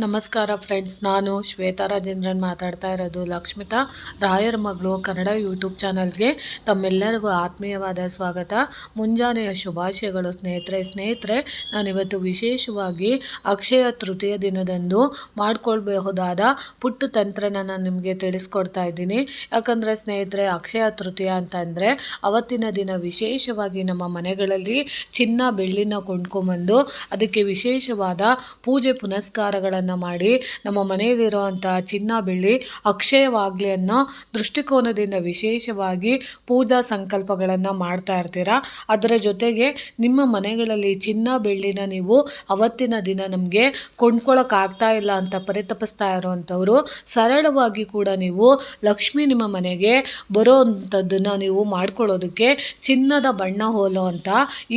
ನಮಸ್ಕಾರ ಫ್ರೆಂಡ್ಸ್, ನಾನು ಶ್ವೇತಾ ರಾಜೇಂದ್ರನ್ ಮಾತಾಡ್ತಾ ಇರೋದು. ಲಕ್ಷ್ಮಿತಾ ರಾಯರ ಮಗಳು ಕನ್ನಡ ಯೂಟ್ಯೂಬ್ ಚಾನಲ್ಗೆ ತಮ್ಮೆಲ್ಲರಿಗೂ ಆತ್ಮೀಯವಾದ ಸ್ವಾಗತ. ಮುಂಜಾನೆಯ ಶುಭಾಶಯಗಳು ಸ್ನೇಹಿತರೆ. ನಾನಿವತ್ತು ವಿಶೇಷವಾಗಿ ಅಕ್ಷಯ ತೃತೀಯ ದಿನದಂದು ಮಾಡ್ಕೊಳ್ಬಹುದಾದ ಪುಟ್ಟ ತಂತ್ರನ ನಾನು ನಿಮಗೆ ತಿಳಿಸ್ಕೊಡ್ತಾ ಇದ್ದೀನಿ. ಯಾಕಂದರೆ ಸ್ನೇಹಿತರೆ, ಅಕ್ಷಯ ತೃತೀಯ ಅಂತಂದರೆ ಅವತ್ತಿನ ದಿನ ವಿಶೇಷವಾಗಿ ನಮ್ಮ ಮನೆಗಳಲ್ಲಿ ಚಿನ್ನ ಬೆಳ್ಳಿನ ಕೊಂಡ್ಕೊಂಬಂದು ಅದಕ್ಕೆ ವಿಶೇಷವಾದ ಪೂಜೆ ಪುನಸ್ಕಾರಗಳನ್ನು ಮಾಡಿ ನಮ್ಮ ಮನೆಯಲ್ಲಿರುವಂಥ ಚಿನ್ನ ಬೆಳ್ಳಿ ಅಕ್ಷಯವಾಗಲಿ ಅನ್ನೋ ದೃಷ್ಟಿಕೋನದಿಂದ ವಿಶೇಷವಾಗಿ ಪೂಜಾ ಸಂಕಲ್ಪಗಳನ್ನು ಮಾಡ್ತಾ ಇರ್ತೀರಾ. ಅದರ ಜೊತೆಗೆ ನಿಮ್ಮ ಮನೆಗಳಲ್ಲಿ ಚಿನ್ನ ಬೆಳ್ಳಿನ ನೀವು ಅವತ್ತಿನ ದಿನ ನಮಗೆ ಕೊಂಡ್ಕೊಳ್ಳೋಕ್ಕಾಗ್ತಾ ಇಲ್ಲ ಅಂತ ಪರಿತಪಿಸ್ತಾ ಇರೋವಂಥವ್ರು ಸರಳವಾಗಿ ಕೂಡ ನೀವು ಲಕ್ಷ್ಮಿ ನಿಮ್ಮ ಮನೆಗೆ ಬರೋ ಅಂಥದ್ದನ್ನು ನೀವು ಮಾಡ್ಕೊಳ್ಳೋದಕ್ಕೆ ಚಿನ್ನದ ಬಣ್ಣ ಹೋಲೋ ಅಂತ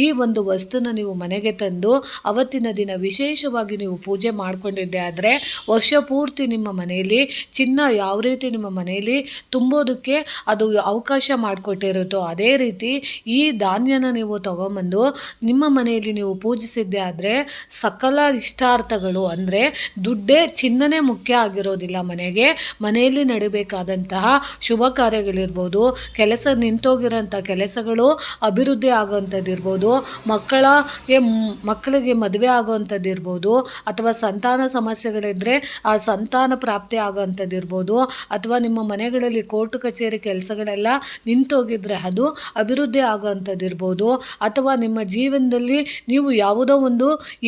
ಈ ಒಂದು ವಸ್ತುನ ನೀವು ಮನೆಗೆ ತಂದು ಅವತ್ತಿನ ದಿನ ವಿಶೇಷವಾಗಿ ನೀವು ಪೂಜೆ ಮಾಡಿಕೊಂಡಿದ್ದೆ ಆದರೆ ವರ್ಷ ಪೂರ್ತಿ ನಿಮ್ಮ ಮನೆಯಲ್ಲಿ ಚಿನ್ನ ಯಾವ ರೀತಿ ನಿಮ್ಮ ಮನೆಯಲ್ಲಿ ತುಂಬೋದಕ್ಕೆ ಅದು ಅವಕಾಶ ಮಾಡಿಕೊಟ್ಟಿರುತ್ತೋ ಅದೇ ರೀತಿ ಈ ಧಾನ್ಯನ ನೀವು ತಗೊಂಬಂದು ನಿಮ್ಮ ಮನೆಯಲ್ಲಿ ನೀವು ಪೂಜಿಸಿದ್ದೆ ಆದರೆ ಸಕಲ ಇಷ್ಟಾರ್ಥಗಳು, ಅಂದರೆ ದುಡ್ಡೇ ಚಿನ್ನನೇ ಮುಖ್ಯ ಆಗಿರೋದಿಲ್ಲ. ಮನೆಯಲ್ಲಿ ನಡಿಬೇಕಾದಂತಹ ಶುಭ ಕಾರ್ಯಗಳಿರ್ಬೋದು, ನಿಂತೋಗಿರೋಂಥ ಕೆಲಸಗಳು ಅಭಿವೃದ್ಧಿ ಆಗೋವಂಥದ್ದು ಇರ್ಬೋದು, ಮಕ್ಕಳಿಗೆ ಮದುವೆ ಆಗೋವಂಥದ್ದು ಇರ್ಬೋದು, ಅಥವಾ ಸಂತಾನ ಸಮಸ್ಯೆಗಳಿದ್ದರೆ ಆ ಸಂತಾನ ಪ್ರಾಪ್ತಿ ಆಗೋವಂಥದ್ದು ಇರ್ಬೋದು, ಅಥವಾ ನಿಮ್ಮ ಮನೆಗಳಲ್ಲಿ ಕೋರ್ಟು ಕಚೇರಿ ಕೆಲಸಗಳೆಲ್ಲ ನಿಂತೋಗಿದ್ರೆ ಅದು ಅಭಿವೃದ್ಧಿ ಆಗೋವಂಥದ್ದು ಇರ್ಬೋದು, ಅಥವಾ ನಿಮ್ಮ ಜೀವನದಲ್ಲಿ ನೀವು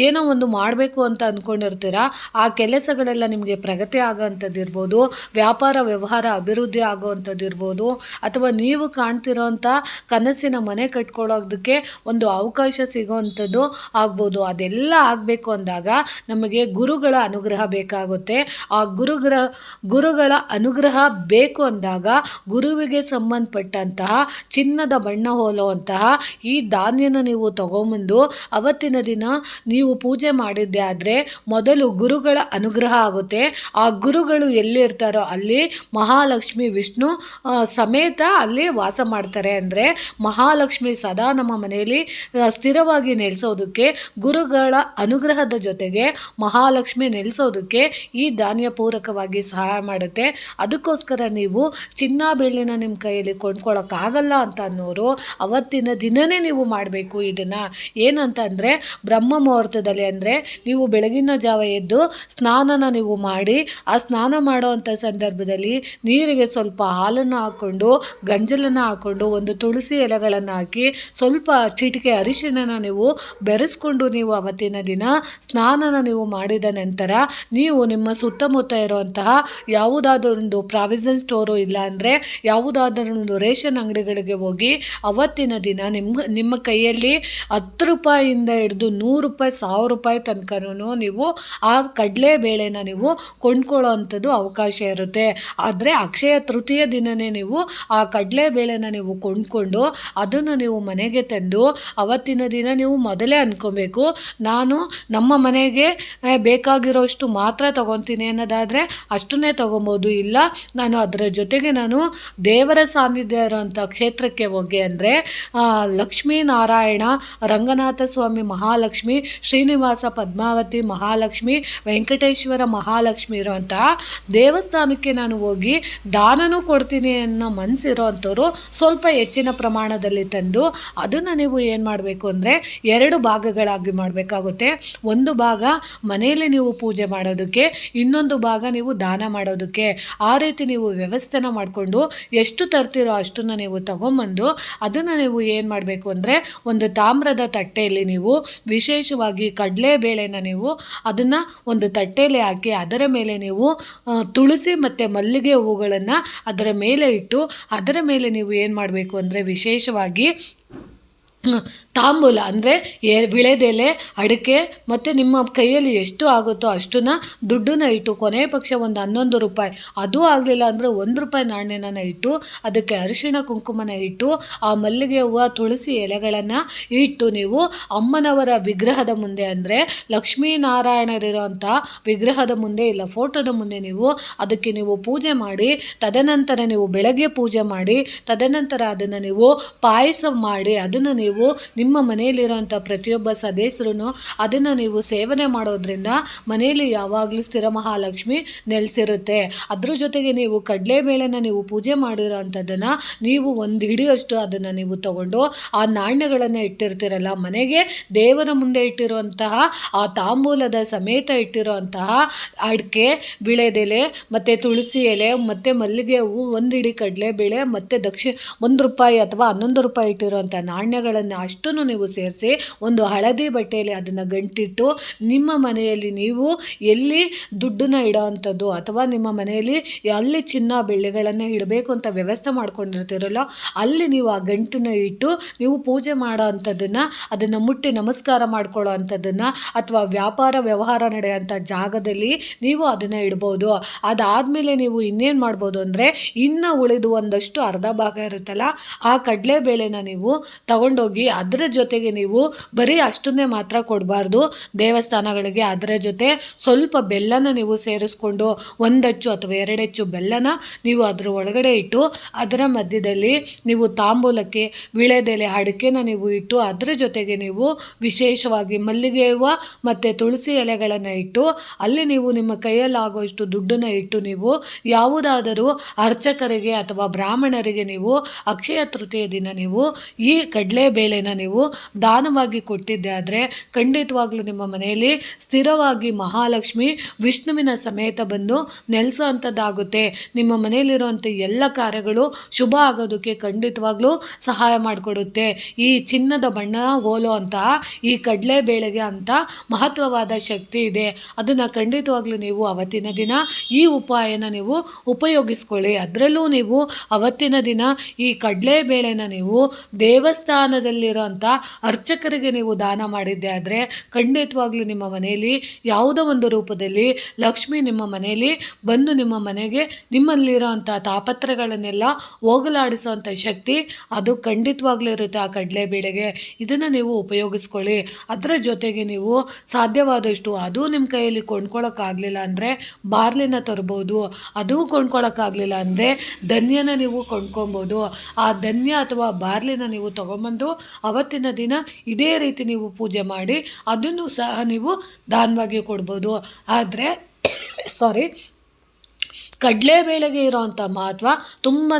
ಏನೋ ಒಂದು ಮಾಡಬೇಕು ಅಂತ ಅಂದ್ಕೊಂಡಿರ್ತೀರ, ಆ ಕೆಲಸಗಳೆಲ್ಲ ನಿಮಗೆ ಪ್ರಗತಿ ಆಗೋವಂಥದ್ದು ಇರ್ಬೋದು, ವ್ಯಾಪಾರ ವ್ಯವಹಾರ ಅಭಿವೃದ್ಧಿ ಆಗೋವಂಥದ್ದು ಇರ್ಬೋದು, ಅಥವಾ ನೀವು ಕಾಣ್ತಿರೋಂಥ ಕನಸಿನ ಮನೆ ಕಟ್ಕೊಳ್ಳೋದಕ್ಕೆ ಒಂದು ಅವಕಾಶ ಸಿಗೋವಂಥದ್ದು ಆಗ್ಬೋದು. ಅದೆಲ್ಲ ಆಗಬೇಕು ಅಂದಾಗ ನಮಗೆ ಗುರುಗಳ ಅನುಗ್ರಹ ಬೇಕಾಗುತ್ತೆ. ಆ ಗುರುಗಳ ಅನುಗ್ರಹ ಬೇಕು ಅಂದಾಗ ಗುರುವಿಗೆ ಸಂಬಂಧಪಟ್ಟಂತಹ ಚಿನ್ನದ ಬಣ್ಣ ಹೋಲುವಂತಹ ಈ ಧಾನ್ಯನ ನೀವು ತಗೊಂಬಂದು ಅವತ್ತಿನ ದಿನ ನೀವು ಪೂಜೆ ಮಾಡಿದ್ದೆ ಆದರೆ ಮೊದಲು ಗುರುಗಳ ಅನುಗ್ರಹ ಆಗುತ್ತೆ. ಆ ಗುರುಗಳು ಎಲ್ಲಿರ್ತಾರೋ ಅಲ್ಲಿ ಮಹಾಲಕ್ಷ್ಮಿ ವಿಷ್ಣು ಸಮೇತ ಅಲ್ಲಿ ವಾಸ ಮಾಡ್ತಾರೆ. ಅಂದರೆ ಮಹಾಲಕ್ಷ್ಮಿ ಸದಾ ನಮ್ಮ ಮನೆಯಲ್ಲಿ ಸ್ಥಿರವಾಗಿ ನೆಲೆಸೋದಕ್ಕೆ ಗುರುಗಳ ಅನುಗ್ರಹದ ಜೊತೆಗೆ ಮಹಾಲಕ್ಷ್ಮಿ ನೆಲೆಸೋದಕ್ಕೆ ಈ ಧಾನ್ಯ ಪೂರಕವಾಗಿ ಸಹಾಯ ಮಾಡುತ್ತೆ. ಅದಕ್ಕೋಸ್ಕರ ನೀವು ಚಿನ್ನ ಬೆಳ್ಳಿನ ನಿಮ್ಮ ಕೈಯಲ್ಲಿ ಕೊಂಡ್ಕೊಳ್ಳೋಕ್ಕಾಗಲ್ಲ ಅಂತ ಅನ್ನೋರು ಅವತ್ತಿನ ದಿನವೇ ನೀವು ಮಾಡಬೇಕು. ಇದನ್ನು ಏನಂತಂದರೆ ಬ್ರಹ್ಮ ಮುಹೂರ್ತದಲ್ಲಿ, ಅಂದರೆ ನೀವು ಬೆಳಗಿನ ಜಾವ ಎದ್ದು ಸ್ನಾನನ ನೀವು ಮಾಡಿ ಆ ಸ್ನಾನ ಮಾಡೋವಂಥ ಸಂದರ್ಭದಲ್ಲಿ ನೀರಿಗೆ ಸ್ವಲ್ಪ ಹಾಲನ್ನು ಹಾಕ್ಕೊಂಡು ಗಂಜಲನ್ನು ಹಾಕ್ಕೊಂಡು ಒಂದು ತುಳಸಿ ಎಲೆಗಳನ್ನು ಹಾಕಿ ಸ್ವಲ್ಪ ಚಿಟಿಕೆ ಅರಿಶಿಣನ ನೀವು ಬೆರೆಸ್ಕೊಂಡು ನೀವು ಅವತ್ತಿನ ದಿನ ಸ್ನಾನನ ನೀವು ಮಾಡಿದ ನಂತರ ನೀವು ನಿಮ್ಮ ಸುತ್ತಮುತ್ತ ಇರುವಂತಹ ಯಾವುದಾದರೊಂದು ಪ್ರಾವಿಷನ್ ಸ್ಟೋರು ಇಲ್ಲ ಅಂದರೆ ಯಾವುದಾದರೊಂದು ರೇಷನ್ ಅಂಗಡಿಗಳಿಗೆ ಹೋಗಿ ಅವತ್ತಿನ ದಿನ ನಿಮ್ಮ ಕೈಯಲ್ಲಿ 10 ರೂಪಾಯಿಯಿಂದ ಹಿಡಿದು 100 ರೂಪಾಯಿ 1000 ರೂಪಾಯಿ ತನಕನೂ ನೀವು ಆ ಕಡಲೆಬೇಳೆನ ನೀವು ಕೊಂಡ್ಕೊಳ್ಳೋ ಅಂಥದ್ದು ಅವಕಾಶ ಇರುತ್ತೆ. ಆದರೆ ಅಕ್ಷಯ ತೃತೀಯ ದಿನವೇ ನೀವು ಆ ಕಡಲೆಬೇಳೆನ ನೀವು ಕೊಂಡ್ಕೊಂಡು ಅದನ್ನು ನೀವು ಮನೆಗೆ ತಂದು ಅವತ್ತಿನ ದಿನ ನೀವು ಮೊದಲೇ ಅಂದ್ಕೊಬೇಕು, ನಾನು ನಮ್ಮ ಮನೆಗೆ ಬೇಕಾಗಿರೋಷ್ಟು ಮಾತ್ರ ತೊಗೊತೀನಿ ಅನ್ನೋದಾದರೆ ಅಷ್ಟನ್ನೇ ತೊಗೊಬೋದು. ಇಲ್ಲ ನಾನು ಅದರ ಜೊತೆಗೆ ನಾನು ದೇವರ ಸಾನ್ನಿಧ್ಯ ಇರೋಂಥ ಕ್ಷೇತ್ರಕ್ಕೆ ಹೋಗಿ, ಅಂದರೆ ಲಕ್ಷ್ಮೀನಾರಾಯಣ, ರಂಗನಾಥ ಸ್ವಾಮಿ ಮಹಾಲಕ್ಷ್ಮಿ, ಶ್ರೀನಿವಾಸ ಪದ್ಮಾವತಿ ಮಹಾಲಕ್ಷ್ಮಿ, ವೆಂಕಟೇಶ್ವರ ಮಹಾಲಕ್ಷ್ಮಿ ಇರೋಂತಹ ದೇವಸ್ಥಾನಕ್ಕೆ ನಾನು ಹೋಗಿ ದಾನನೂ ಕೊಡ್ತೀನಿ ಅನ್ನೋ ಮನಸ್ಸಿರೋ ಅಂಥವ್ರು ಸ್ವಲ್ಪ ಹೆಚ್ಚಿನ ಪ್ರಮಾಣದಲ್ಲಿ ತಂದು ಅದನ್ನು ನೀವು ಏನು ಮಾಡಬೇಕು ಅಂದರೆ 2 ಭಾಗಗಳಾಗಿ ಮಾಡಬೇಕಾಗುತ್ತೆ. ಒಂದು ಭಾಗ ಮನೆಯಲ್ಲಿ ನೀವು ಪೂಜೆ ಮಾಡೋದಕ್ಕೆ, ಇನ್ನೊಂದು ಭಾಗ ನೀವು ದಾನ ಮಾಡೋದಕ್ಕೆ. ಆ ರೀತಿ ನೀವು ವ್ಯವಸ್ಥೆನ ಮಾಡಿಕೊಂಡು ಎಷ್ಟು ತರ್ತೀರೋ ಅಷ್ಟನ್ನು ನೀವು ತಗೊಂಬಂದು ಅದನ್ನು ನೀವು ಏನು ಮಾಡಬೇಕು ಅಂದರೆ ಒಂದು ತಾಮ್ರದ ತಟ್ಟೆಯಲ್ಲಿ ನೀವು ವಿಶೇಷವಾಗಿ ಕಡಲೆಬೇಳೆನ ನೀವು ಅದನ್ನು ಒಂದು ತಟ್ಟೆಯಲ್ಲಿ ಹಾಕಿ ಅದರ ಮೇಲೆ ನೀವು ತುಳಸಿ ಮತ್ತು ಮಲ್ಲಿಗೆ ಹೂಗಳನ್ನು ಅದರ ಮೇಲೆ ಇಟ್ಟು ಅದರ ಮೇಲೆ ನೀವು ಏನು ಮಾಡಬೇಕು ಅಂದರೆ ವಿಶೇಷವಾಗಿ ತಾಂಬೂಲ ಅಂದರೆ ವಿಳೆದೆಲೆ, ಅಡಿಕೆ ಮತ್ತು ನಿಮ್ಮ ಕೈಯಲ್ಲಿ ಎಷ್ಟು ಆಗುತ್ತೋ ಅಷ್ಟನ್ನು ದುಡ್ಡನ್ನ ಇಟ್ಟು ಕೊನೆಯ ಪಕ್ಷ ಒಂದು 11 ರೂಪಾಯಿ, ಅದೂ ಆಗಲಿಲ್ಲ ಅಂದರೆ 1 ರೂಪಾಯಿ ನಾಣ್ಯನ ಇಟ್ಟು ಅದಕ್ಕೆ ಅರಿಶಿಣ ಕುಂಕುಮನ ಇಟ್ಟು ಆ ಮಲ್ಲಿಗೆ ಹೂವು ತುಳಸಿ ಎಲೆಗಳನ್ನು ಇಟ್ಟು ನೀವು ಅಮ್ಮನವರ ವಿಗ್ರಹದ ಮುಂದೆ ಅಂದರೆ ಲಕ್ಷ್ಮೀನಾರಾಯಣರಿರೋಂಥ ವಿಗ್ರಹದ ಮುಂದೆ ಇಲ್ಲ ಫೋಟೋದ ಮುಂದೆ ನೀವು ಅದಕ್ಕೆ ನೀವು ಪೂಜೆ ಮಾಡಿ, ತದನಂತರ ನೀವು ಬೆಳಗ್ಗೆ ಪೂಜೆ ಮಾಡಿ, ತದನಂತರ ಅದನ್ನು ನೀವು ಪಾಯಸ ಮಾಡಿ ಅದನ್ನು ನೀವು ನಿಮ್ಮ ಮನೆಯಲ್ಲಿರೋಂಥ ಪ್ರತಿಯೊಬ್ಬ ಸದಸ್ಯರು ಅದನ್ನು ನೀವು ಸೇವನೆ ಮಾಡೋದ್ರಿಂದ ಮನೆಯಲ್ಲಿ ಯಾವಾಗಲೂ ಸ್ಥಿರ ಮಹಾಲಕ್ಷ್ಮಿ ನೆಲೆಸಿರುತ್ತೆ. ಅದ್ರ ಜೊತೆಗೆ ನೀವು ಕಡಲೆಬೇಳೆನ ನೀವು ಪೂಜೆ ಮಾಡಿರೋ ಅಂಥದ್ದನ್ನು ನೀವು ಒಂದು ಹಿಡಿಯಷ್ಟು ಅದನ್ನು ನೀವು ತಗೊಂಡು ಆ ನಾಣ್ಯಗಳನ್ನು ಇಟ್ಟಿರ್ತೀರಲ್ಲ ಮನೆಗೆ ದೇವರ ಮುಂದೆ ಇಟ್ಟಿರುವಂತಹ ಆ ತಾಂಬೂಲದ ಸಮೇತ ಇಟ್ಟಿರುವಂತಹ ಅಡಿಕೆ, ವಿಳೆದೆಲೆ ಮತ್ತು ತುಳಸಿ ಎಲೆ ಮತ್ತು ಮಲ್ಲಿಗೆ ಹೂವು, 1 ಹಿಡಿ ಕಡಲೆಬೇಳೆ ಮತ್ತು 1 ರೂಪಾಯಿ ಅಥವಾ 11 ರೂಪಾಯಿ ಇಟ್ಟಿರುವಂಥ ನಾಣ್ಯಗಳನ್ನು ಅಷ್ಟನ್ನು ನೀವು ಸೇರಿಸಿ ಒಂದು ಹಳದಿ ಬಟ್ಟೆಯಲ್ಲಿ ಅದನ್ನು ಗಂಟಿಟ್ಟು ನಿಮ್ಮ ಮನೆಯಲ್ಲಿ ನೀವು ಎಲ್ಲಿ ದುಡ್ಡನ್ನ ಇಡೋ ಅಂಥದ್ದು ಅಥವಾ ನಿಮ್ಮ ಮನೆಯಲ್ಲಿ ಅಲ್ಲಿ ಚಿನ್ನ ಬೆಳ್ಳಿಗಳನ್ನು ಇಡಬೇಕು ಅಂತ ವ್ಯವಸ್ಥೆ ಮಾಡ್ಕೊಂಡಿರ್ತೀರಲ್ಲ ಅಲ್ಲಿ ನೀವು ಆ ಗಂಟನ್ನು ಇಟ್ಟು ನೀವು ಪೂಜೆ ಮಾಡೋ ಅಂಥದ್ದನ್ನು ಅದನ್ನು ಮುಟ್ಟಿ ನಮಸ್ಕಾರ ಮಾಡ್ಕೊಳ್ಳೋ ಅಂಥದ್ದನ್ನು ಅಥವಾ ವ್ಯಾಪಾರ ವ್ಯವಹಾರ ನಡೆಯೋಂಥ ಜಾಗದಲ್ಲಿ ನೀವು ಅದನ್ನು ಇಡ್ಬೋದು. ಅದಾದಮೇಲೆ ನೀವು ಇನ್ನೇನು ಮಾಡ್ಬೋದು ಅಂದರೆ ಇನ್ನು ಉಳಿದು ಒಂದಷ್ಟು ಅರ್ಧ ಭಾಗ ಇರುತ್ತಲ್ಲ ಆ ಕಡಲೆಬೇಳೆನ ನೀವು ತಗೊಂಡೋಗಿ ಅದರ ಜೊತೆಗೆ ನೀವು ಬರೀ ಅಷ್ಟನ್ನೇ ಮಾತ್ರ ಕೊಡಬಾರ್ದು ದೇವಸ್ಥಾನಗಳಿಗೆ, ಅದರ ಜೊತೆ ಸ್ವಲ್ಪ ಬೆಲ್ಲನ ನೀವು ಸೇರಿಸ್ಕೊಂಡು 1 ಅಚ್ಚು ಅಥವಾ 2 ಅಚ್ಚು ಬೆಲ್ಲನ ನೀವು ಅದರ ಒಳಗಡೆ ಇಟ್ಟು ಅದರ ಮಧ್ಯದಲ್ಲಿ ನೀವು ತಾಂಬೂಲಕ್ಕೆ ವಿಳೆದೆಲೆ ಅಡಿಕೆನ ನೀವು ಇಟ್ಟು ಅದರ ಜೊತೆಗೆ ನೀವು ವಿಶೇಷವಾಗಿ ಮಲ್ಲಿಗೆ ಹೂವು ಮತ್ತು ತುಳಸಿ ಎಲೆಗಳನ್ನು ಇಟ್ಟು ಅಲ್ಲಿ ನೀವು ನಿಮ್ಮ ಕೈಯಲ್ಲಾಗುವಷ್ಟು ದುಡ್ಡನ್ನು ಇಟ್ಟು ನೀವು ಯಾವುದಾದರೂ ಅರ್ಚಕರಿಗೆ ಅಥವಾ ಬ್ರಾಹ್ಮಣರಿಗೆ ನೀವು ಅಕ್ಷಯ ತೃತೀಯ ದಿನ ನೀವು ಈ ಕಡಲೆಬೇಳೆನ ನೀವು ದಾನವಾಗಿ ಕೊಟ್ಟಿದ್ದೆ ಆದರೆ ಖಂಡಿತವಾಗ್ಲೂ ನಿಮ್ಮ ಮನೆಯಲ್ಲಿ ಸ್ಥಿರವಾಗಿ ಮಹಾಲಕ್ಷ್ಮಿ ವಿಷ್ಣುವಿನ ಸಮೇತ ಬಂದು ನೆಲೆಸೋ ಅಂಥದ್ದಾಗುತ್ತೆ. ನಿಮ್ಮ ಮನೆಯಲ್ಲಿರುವಂಥ ಎಲ್ಲ ಕಾರ್ಯಗಳು ಶುಭ ಆಗೋದಕ್ಕೆ ಖಂಡಿತವಾಗ್ಲೂ ಸಹಾಯ ಮಾಡಿಕೊಡುತ್ತೆ. ಈ ಚಿನ್ನದ ಬಣ್ಣ ಹೋಲೋ ಅಂತಹ ಈ ಕಡಲೆಬೇಳೆಗೆ ಅಂತ ಮಹತ್ವವಾದ ಶಕ್ತಿ ಇದೆ. ಅದನ್ನು ಖಂಡಿತವಾಗ್ಲೂ ನೀವು ಅವತ್ತಿನ ದಿನ ಈ ಉಪಾಯನ ನೀವು ಉಪಯೋಗಿಸ್ಕೊಳ್ಳಿ. ಅದರಲ್ಲೂ ನೀವು ಅವತ್ತಿನ ದಿನ ಈ ಕಡಲೆಬೇಳೆನ ನೀವು ದೇವಸ್ಥಾನದಲ್ಲಿರೋಂಥ ಅರ್ಚಕರಿಗೆ ನೀವು ದಾನ ಮಾಡಿದ್ದೆ ಆದರೆ ಖಂಡಿತವಾಗ್ಲೂ ನಿಮ್ಮ ಮನೆಯಲ್ಲಿ ಯಾವುದೋ ಒಂದು ರೂಪದಲ್ಲಿ ಲಕ್ಷ್ಮಿ ನಿಮ್ಮ ಮನೆಯಲ್ಲಿ ಬಂದು ನಿಮ್ಮ ಮನೆಗೆ ನಿಮ್ಮಲ್ಲಿರೋ ಅಂಥ ತಾಪತ್ರಗಳನ್ನೆಲ್ಲ ಹೋಗಲಾಡಿಸೋವಂಥ ಶಕ್ತಿ ಅದು ಖಂಡಿತವಾಗ್ಲೂ ಇರುತ್ತೆ ಆ ಕಡಲೆಬೇಳೆಗೆ. ಇದನ್ನು ನೀವು ಉಪಯೋಗಿಸ್ಕೊಳ್ಳಿ. ಅದರ ಜೊತೆಗೆ ನೀವು ಸಾಧ್ಯವಾದಷ್ಟು ಅದು ನಿಮ್ಮ ಕೈಯಲ್ಲಿ ಕೊಂಡ್ಕೊಳ್ಳೋಕ್ಕಾಗಲಿಲ್ಲ ಅಂದರೆ ಬಾರ್ಲಿನ ತರ್ಬೋದು, ಅದು ಕೊಂಡ್ಕೊಳ್ಳೋಕ್ಕಾಗಲಿಲ್ಲ ಅಂದರೆ ಧನ್ಯನ ನೀವು ಕೊಂಡ್ಕೊಬೋದು. ಆ ಧನ್ಯ ಅಥವಾ ಬಾರ್ಲಿನ ನೀವು ತೊಗೊಂಬಂದು ಅವತ್ತಿನ ದಿನ ಇದೇ ರೀತಿ ನೀವು ಪೂಜೆ ಮಾಡಿ ಅದನ್ನು ಸಹ ನೀವು ದಾನವಾಗಿ ಕೊಡ್ಬೋದು. ಆದರೆ ಕಡಲೆಬೇಳೆಗೆ ಇರೋವಂಥ ಮಹತ್ವ ತುಂಬಾ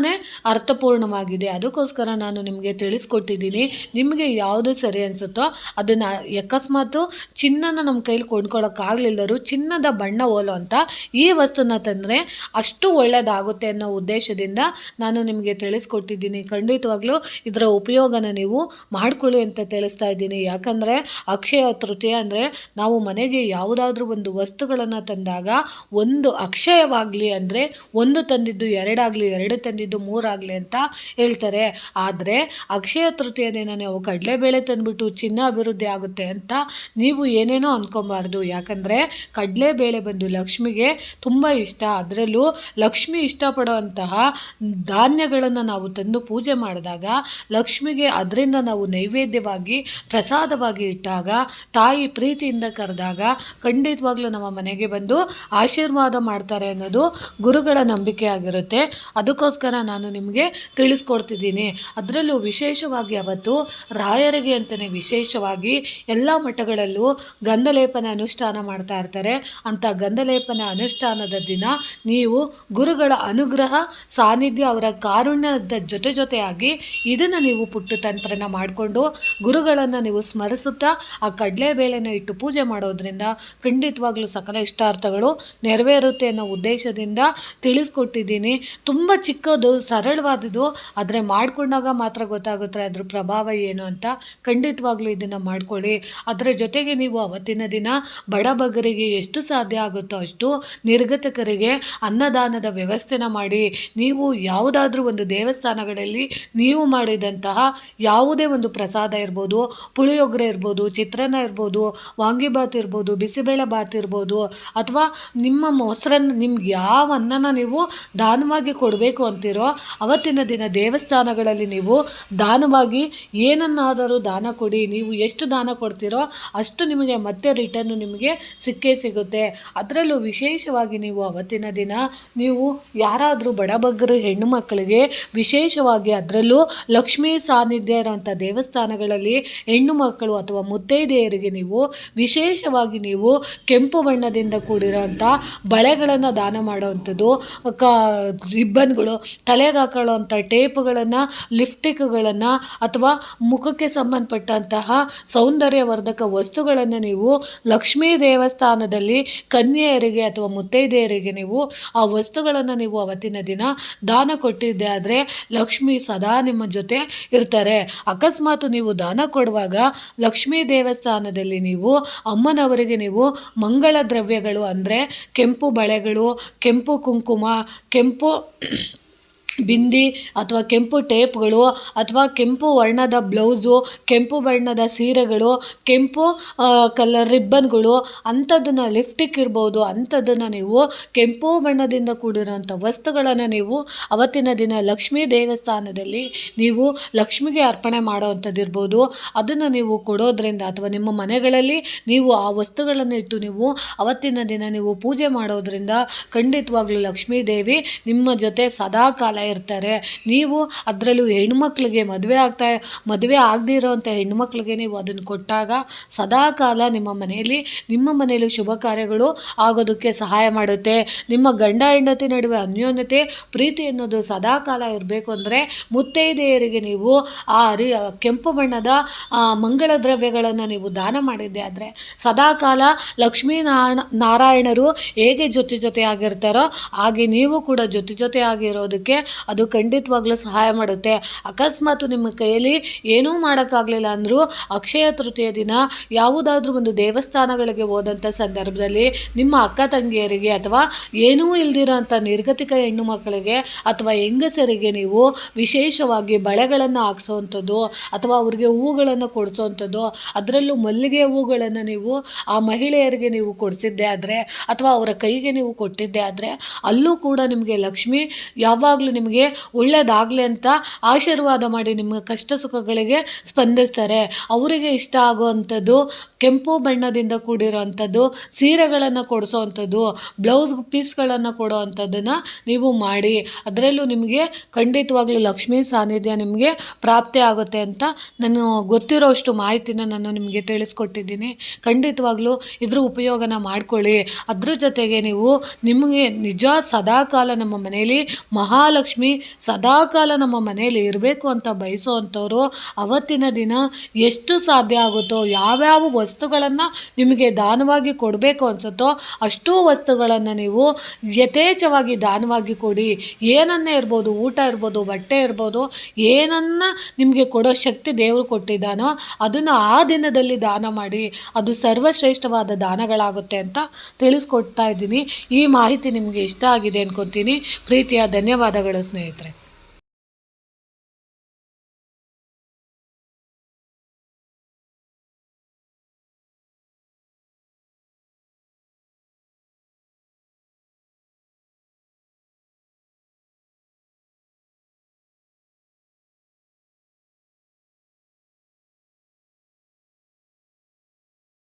ಅರ್ಥಪೂರ್ಣವಾಗಿದೆ. ಅದಕ್ಕೋಸ್ಕರ ನಾನು ನಿಮಗೆ ತಿಳಿಸ್ಕೊಟ್ಟಿದ್ದೀನಿ. ನಿಮಗೆ ಯಾವುದು ಸರಿ ಅನಿಸುತ್ತೋ ಅದನ್ನು ಅಕಸ್ಮಾತು ಚಿನ್ನನ ನಮ್ಮ ಕೈಲಿ ಕೊಂಡ್ಕೊಳ್ಳೋಕ್ಕಾಗಲಿಲ್ಲರು ಚಿನ್ನದ ಬಣ್ಣ ಹೋಲೋ ಅಂತ ಈ ವಸ್ತುನ ತಂದರೆ ಅಷ್ಟು ಒಳ್ಳೆಯದಾಗುತ್ತೆ ಅನ್ನೋ ಉದ್ದೇಶದಿಂದ ನಾನು ನಿಮಗೆ ತಿಳಿಸ್ಕೊಟ್ಟಿದ್ದೀನಿ. ಖಂಡಿತವಾಗ್ಲೂ ಇದರ ಉಪಯೋಗನ ನೀವು ಮಾಡ್ಕೊಳ್ಳಿ ಅಂತ ತಿಳಿಸ್ತಾ ಇದ್ದೀನಿ. ಯಾಕಂದರೆ ಅಕ್ಷಯ ತೃತೀಯ ಅಂದರೆ ನಾವು ಮನೆಗೆ ಯಾವುದಾದ್ರೂ ಒಂದು ವಸ್ತುಗಳನ್ನು ತಂದಾಗ ಒಂದು ಅಕ್ಷಯವಾಗಲಿ ಅಂದರೆ 1 ತಂದಿದ್ದು 2 ಆಗಲಿ, 2 ತಂದಿದ್ದು 3 ಆಗಲಿ ಅಂತ ಹೇಳ್ತಾರೆ. ಆದರೆ ಅಕ್ಷಯ ತೃತೀಯ ದಿನ ನಾವು ಕಡಲೆಬೇಳೆ ತಂದುಬಿಟ್ಟು ಚಿನ್ನ ಅಭಿವೃದ್ಧಿ ಆಗುತ್ತೆ ಅಂತ ನೀವು ಏನೇನೋ ಅಂದ್ಕೊಬಾರ್ದು. ಯಾಕಂದರೆ ಕಡಲೆಬೇಳೆ ಬಂದು ಲಕ್ಷ್ಮಿಗೆ ತುಂಬ ಇಷ್ಟ. ಅದರಲ್ಲೂ ಲಕ್ಷ್ಮಿ ಇಷ್ಟಪಡುವಂತಹ ಧಾನ್ಯಗಳನ್ನು ನಾವು ತಂದು ಪೂಜೆ ಮಾಡಿದಾಗ ಲಕ್ಷ್ಮಿಗೆ ಅದರಿಂದ ನಾವು ನೈವೇದ್ಯವಾಗಿ ಪ್ರಸಾದವಾಗಿ ಇಟ್ಟಾಗ ತಾಯಿ ಪ್ರೀತಿಯಿಂದ ಕರೆದಾಗ ಖಂಡಿತವಾಗ್ಲೂ ನಮ್ಮ ಮನೆಗೆ ಬಂದು ಆಶೀರ್ವಾದ ಮಾಡ್ತಾರೆ ಅನ್ನೋದು ಗುರುಗಳ ನಂಬಿಕೆ ಆಗಿರುತ್ತೆ. ಅದಕ್ಕೋಸ್ಕರ ನಾನು ನಿಮಗೆ ತಿಳಿಸ್ಕೊಡ್ತಿದ್ದೀನಿ. ಅದರಲ್ಲೂ ವಿಶೇಷವಾಗಿ ಅವತ್ತು ರಾಯರಿಗೆ ಅಂತಲೇ ವಿಶೇಷವಾಗಿ ಎಲ್ಲ ಮಠಗಳಲ್ಲೂ ಗಂಧಲೇಪನ ಅನುಷ್ಠಾನ ಮಾಡ್ತಾ ಇರ್ತಾರೆ. ಅಂಥ ಗಂಧಲೇಪನ ಅನುಷ್ಠಾನದ ದಿನ ನೀವು ಗುರುಗಳ ಅನುಗ್ರಹ ಸಾನ್ನಿಧ್ಯ ಅವರ ಕಾರುಣ್ಯದ ಜೊತೆಯಾಗಿ ಇದನ್ನು ನೀವು ಪುಟ್ಟ ತಂತ್ರನ ಮಾಡಿಕೊಂಡು ಗುರುಗಳನ್ನು ನೀವು ಸ್ಮರಿಸುತ್ತಾ ಆ ಕಡಲೆಬೇಳೆನ ಇಟ್ಟು ಪೂಜೆ ಮಾಡೋದ್ರಿಂದ ಖಂಡಿತವಾಗ್ಲೂ ಸಕಲ ಇಷ್ಟಾರ್ಥಗಳು ನೆರವೇರುತ್ತೆ ಅನ್ನೋ ಉದ್ದೇಶದಿಂದ ತಿಳಿಸ್ಕೊಟ್ಟಿದ್ದೀನಿ. ತುಂಬ ಚಿಕ್ಕದು ಸರಳವಾದದ್ದು, ಆದರೆ ಮಾಡಿಕೊಂಡಾಗ ಮಾತ್ರ ಗೊತ್ತಾಗುತ್ತೆ ಅದ್ರ ಪ್ರಭಾವ ಏನು ಅಂತ. ಖಂಡಿತವಾಗ್ಲೂ ಇದನ್ನು ಮಾಡ್ಕೊಳ್ಳಿ. ಅದರ ಜೊತೆಗೆ ನೀವು ಅವತ್ತಿನ ದಿನ ಬಡಬಗರಿಗೆ ಎಷ್ಟು ಸಾಧ್ಯ ಆಗುತ್ತೋ ಅಷ್ಟು ನಿರ್ಗತಿಕರಿಗೆ ಅನ್ನದಾನದ ವ್ಯವಸ್ಥೆನ ಮಾಡಿ. ನೀವು ಯಾವುದಾದ್ರೂ ಒಂದು ದೇವಸ್ಥಾನಗಳಲ್ಲಿ ನೀವು ಮಾಡಿದಂತಹ ಯಾವುದೇ ಒಂದು ಪ್ರಸಾದ ಇರ್ಬೋದು, ಪುಳಿಯೋಗರೆ ಇರ್ಬೋದು, ಚಿತ್ರಾನ್ನ ಇರ್ಬೋದು, ವಾಂಗಿಬಾತ್ ಇರ್ಬೋದು, ಬಿಸಿಬೇಳೆ ಬಾತ್ ಇರ್ಬೋದು, ಅಥವಾ ನಿಮ್ಮ ಮೊಸರನ್ನ ನಿಮ್ಗೆ ಯಾವ ಅನ್ನನ ನೀವು ದಾನವಾಗಿ ಕೊಡಬೇಕು ಅಂತೀರೋ ಅವತ್ತಿನ ದಿನ ದೇವಸ್ಥಾನಗಳಲ್ಲಿ ನೀವು ದಾನವಾಗಿ ಏನನ್ನಾದರೂ ದಾನ ಕೊಡಿ. ನೀವು ಎಷ್ಟು ದಾನ ಕೊಡ್ತೀರೋ ಅಷ್ಟು ನಿಮಗೆ ಮತ್ತೆ ರಿಟರ್ನು ನಿಮಗೆ ಸಿಕ್ಕೇ ಸಿಗುತ್ತೆ. ಅದರಲ್ಲೂ ವಿಶೇಷವಾಗಿ ನೀವು ಅವತ್ತಿನ ದಿನ ನೀವು ಯಾರಾದರೂ ಬಡಬಗ್ಗರು ಹೆಣ್ಣು ಮಕ್ಕಳಿಗೆ ವಿಶೇಷವಾಗಿ, ಅದರಲ್ಲೂ ಲಕ್ಷ್ಮೀ ಸಾನ್ನಿಧ್ಯ ಇರೋಂಥ ದೇವಸ್ಥಾನಗಳಲ್ಲಿ ಹೆಣ್ಣು ಮಕ್ಕಳು ಅಥವಾ ಮುತ್ತೈದೆಯರಿಗೆ ನೀವು ವಿಶೇಷವಾಗಿ ನೀವು ಕೆಂಪು ಬಣ್ಣದಿಂದ ಕೂಡಿರೋಂಥ ಬಳೆಗಳನ್ನು ದಾನ ಮಾಡುವಂಥದ್ದು, ರಿಬ್ಬನ್ಗಳು, ತಲೆಗೆ ಹಾಕೊಳ್ಳೋವಂಥ ಟೇಪ್ಗಳನ್ನು, ಲಿಪ್ಸ್ಟಿಕ್ಗಳನ್ನು ಅಥವಾ ಮುಖಕ್ಕೆ ಸಂಬಂಧಪಟ್ಟಂತಹ ಸೌಂದರ್ಯವರ್ಧಕ ವಸ್ತುಗಳನ್ನು ನೀವು ಲಕ್ಷ್ಮೀ ದೇವಸ್ಥಾನದಲ್ಲಿ ಕನ್ಯೆಯರಿಗೆ ಅಥವಾ ಮುತ್ತೈದೆಯರಿಗೆ ನೀವು ಆ ವಸ್ತುಗಳನ್ನು ನೀವು ಅವತ್ತಿನ ದಿನ ದಾನ ಕೊಟ್ಟಿದ್ದೆ ಆದರೆ ಲಕ್ಷ್ಮಿ ಸದಾ ನಿಮ್ಮ ಜೊತೆ ಇರ್ತಾರೆ. ಅಕಸ್ಮಾತ್ ನೀವು ದಾನ ಕೊಡುವಾಗ ಲಕ್ಷ್ಮೀ ದೇವಸ್ಥಾನದಲ್ಲಿ ನೀವು ಅಮ್ಮನವರಿಗೆ ನೀವು ಮಂಗಳ ದ್ರವ್ಯಗಳು ಅಂದರೆ ಕೆಂಪು ಬಳೆಗಳು, ಕೆಂಪು ಕುಂಕುಮ, ಕೆಂಪು ಬಿಂದಿ ಅಥವಾ ಕೆಂಪು ಟೇಪ್ಗಳು ಅಥವಾ ಕೆಂಪು ವರ್ಣದ ಬ್ಲೌಸು, ಕೆಂಪು ಬಣ್ಣದ ಸೀರೆಗಳು, ಕೆಂಪು ಕಲರ್ ರಿಬ್ಬನ್ಗಳು, ಅಂಥದ್ದನ್ನು ಲಿಪ್ಸ್ಟಿಕ್ ಇರ್ಬೋದು, ಅಂಥದ್ದನ್ನು ನೀವು ಕೆಂಪು ಬಣ್ಣದಿಂದ ಕೂಡಿರೋಂಥ ವಸ್ತುಗಳನ್ನು ನೀವು ಅವತ್ತಿನ ದಿನ ಲಕ್ಷ್ಮೀ ದೇವಸ್ಥಾನದಲ್ಲಿ ನೀವು ಲಕ್ಷ್ಮಿಗೆ ಅರ್ಪಣೆ ಮಾಡೋವಂಥದ್ದು ಇರ್ಬೋದು. ಅದನ್ನು ನೀವು ಕೊಡೋದ್ರಿಂದ ಅಥವಾ ನಿಮ್ಮ ಮನೆಗಳಲ್ಲಿ ನೀವು ಆ ವಸ್ತುಗಳನ್ನು ಇಟ್ಟು ನೀವು ಅವತ್ತಿನ ದಿನ ನೀವು ಪೂಜೆ ಮಾಡೋದ್ರಿಂದ ಖಂಡಿತವಾಗ್ಲೂ ಲಕ್ಷ್ಮೀ ದೇವಿ ನಿಮ್ಮ ಜೊತೆ ಸದಾಕಾಲ ಇರ್ತಾರೆ. ನೀವು ಅದರಲ್ಲೂ ಹೆಣ್ಮಕ್ಳಿಗೆ ಮದುವೆ ಆಗದೇ ಇರೋವಂಥ ಹೆಣ್ಮಕ್ಳಿಗೆ ನೀವು ಅದನ್ನು ಕೊಟ್ಟಾಗ ಸದಾಕಾಲ ನಿಮ್ಮ ಮನೆಯಲ್ಲಿ ಶುಭ ಕಾರ್ಯಗಳು ಆಗೋದಕ್ಕೆ ಸಹಾಯ ಮಾಡುತ್ತೆ. ನಿಮ್ಮ ಗಂಡ ಹೆಂಡತಿ ನಡುವೆ ಅನ್ಯೋನ್ಯತೆ, ಪ್ರೀತಿ ಅನ್ನೋದು ಸದಾಕಾಲ ಇರಬೇಕು ಅಂದರೆ ಮುತ್ತೈದೆಯರಿಗೆ ನೀವು ಆ ಕೆಂಪು ಬಣ್ಣದ ಮಂಗಳ ದ್ರವ್ಯಗಳನ್ನು ನೀವು ದಾನ ಮಾಡಿದ್ದೆ ಆದರೆ ಸದಾಕಾಲ ಲಕ್ಷ್ಮೀ ನಾರಾಯಣರು ಹೇಗೆ ಜೊತೆಯಾಗಿರ್ತಾರೋ ಹಾಗೆ ನೀವು ಕೂಡ ಜೊತೆಯಾಗಿರೋದಕ್ಕೆ ಅದು ಖಂಡಿತವಾಗ್ಲೂ ಸಹಾಯ ಮಾಡುತ್ತೆ. ಅಕಸ್ಮಾತ್ ನಿಮ್ಮ ಕೈಯಲ್ಲಿ ಏನೂ ಮಾಡೋಕ್ಕಾಗಲಿಲ್ಲ ಅಂದರೂ ಅಕ್ಷಯ ತೃತೀಯ ದಿನ ಯಾವುದಾದ್ರೂ ಒಂದು ದೇವಸ್ಥಾನಗಳಿಗೆ ಹೋದಂಥ ಸಂದರ್ಭದಲ್ಲಿ ನಿಮ್ಮ ಅಕ್ಕ ತಂಗಿಯರಿಗೆ ಅಥವಾ ಏನೂ ಇಲ್ದಿರೋಂಥ ನಿರ್ಗತಿಕ ಹೆಣ್ಣು ಮಕ್ಕಳಿಗೆ ಅಥವಾ ಹೆಂಗಸರಿಗೆ ನೀವು ವಿಶೇಷವಾಗಿ ಬಳೆಗಳನ್ನು ಹಾಕ್ಸೋವಂಥದ್ದು ಅಥವಾ ಅವ್ರಿಗೆ ಹೂಗಳನ್ನು ಕೊಡಿಸೋವಂಥದ್ದು, ಅದರಲ್ಲೂ ಮಲ್ಲಿಗೆ ಹೂಗಳನ್ನು ನೀವು ಆ ಮಹಿಳೆಯರಿಗೆ ನೀವು ಕೊಡಿಸಿದ್ದೆ ಆದರೆ ಅಥವಾ ಅವರ ಕೈಗೆ ನೀವು ಕೊಟ್ಟಿದ್ದೆ ಆದರೆ ಅಲ್ಲೂ ಕೂಡ ನಿಮಗೆ ಲಕ್ಷ್ಮಿ ಯಾವಾಗಲೂ ನಿಮಗೆ ಒಳ್ಳೆಯದಾಗಲಿ ಅಂತ ಆಶೀರ್ವಾದ ಮಾಡಿ ನಿಮ್ಮ ಕಷ್ಟ ಸುಖಗಳಿಗೆ ಸ್ಪಂದಿಸ್ತಾರೆ. ಅವರಿಗೆ ಇಷ್ಟ ಆಗುವಂಥದ್ದು ಕೆಂಪು ಬಣ್ಣದಿಂದ ಕೂಡಿರೋವಂಥದ್ದು ಸೀರೆಗಳನ್ನು ಕೊಡಿಸೋವಂಥದ್ದು, ಬ್ಲೌಸ್ ಪೀಸ್ಗಳನ್ನು ಕೊಡೋವಂಥದ್ದನ್ನು ನೀವು ಮಾಡಿ. ಅದರಲ್ಲೂ ನಿಮಗೆ ಖಂಡಿತವಾಗ್ಲೂ ಲಕ್ಷ್ಮೀ ಸಾನ್ನಿಧ್ಯ ನಿಮಗೆ ಪ್ರಾಪ್ತಿ ಆಗುತ್ತೆ ಅಂತ ನಾನು ಗೊತ್ತಿರೋಷ್ಟು ಮಾಹಿತಿನ ನಾನು ನಿಮಗೆ ತಿಳಿಸ್ಕೊಟ್ಟಿದ್ದೀನಿ. ಖಂಡಿತವಾಗ್ಲೂ ಇದ್ರ ಉಪಯೋಗನ ಮಾಡ್ಕೊಳ್ಳಿ. ಅದ್ರ ಜೊತೆಗೆ ನೀವು ನಿಮಗೆ ನಿಜ ಸದಾಕಾಲ ನಮ್ಮ ಮನೆಯಲ್ಲಿ ಮಹಾಲಕ್ಷ್ಮಿ ಸದಾಕಾಲ ನಮ್ಮ ಮನೆಯಲ್ಲಿ ಇರಬೇಕು ಅಂತ ಬಯಸುವಂಥವ್ರು ಅವತ್ತಿನ ದಿನ ಎಷ್ಟು ಸಾಧ್ಯ ಆಗುತ್ತೋ ಯಾವ್ಯಾವ ವಸ್ತುಗಳನ್ನು ನಿಮಗೆ ದಾನವಾಗಿ ಕೊಡಬೇಕು ಅನಿಸುತ್ತೋ ಅಷ್ಟೂ ವಸ್ತುಗಳನ್ನು ನೀವು ಯಥೇಚ್ಛವಾಗಿ ದಾನವಾಗಿ ಕೊಡಿ. ಏನನ್ನೇ ಇರ್ಬೋದು, ಊಟ ಇರ್ಬೋದು, ಬಟ್ಟೆ ಇರ್ಬೋದು, ಏನನ್ನು ನಿಮಗೆ ಕೊಡೋ ಶಕ್ತಿ ದೇವರು ಕೊಟ್ಟಿದ್ದಾನೋ ಅದನ್ನು ಆ ದಿನದಲ್ಲಿ ದಾನ ಮಾಡಿ. ಅದು ಸರ್ವಶ್ರೇಷ್ಠವಾದ ದಾನಗಳಾಗುತ್ತೆ ಅಂತ ತಿಳಿಸ್ಕೊಡ್ತಾ ಇದ್ದೀನಿ. ಈ ಮಾಹಿತಿ ನಿಮಗೆ ಇಷ್ಟ ಆಗಿದೆ ಅನ್ಕೊತೀನಿ. ಪ್ರೀತಿಯ ಧನ್ಯವಾದಗಳು ಸ್ನೇಹಿತರೆ.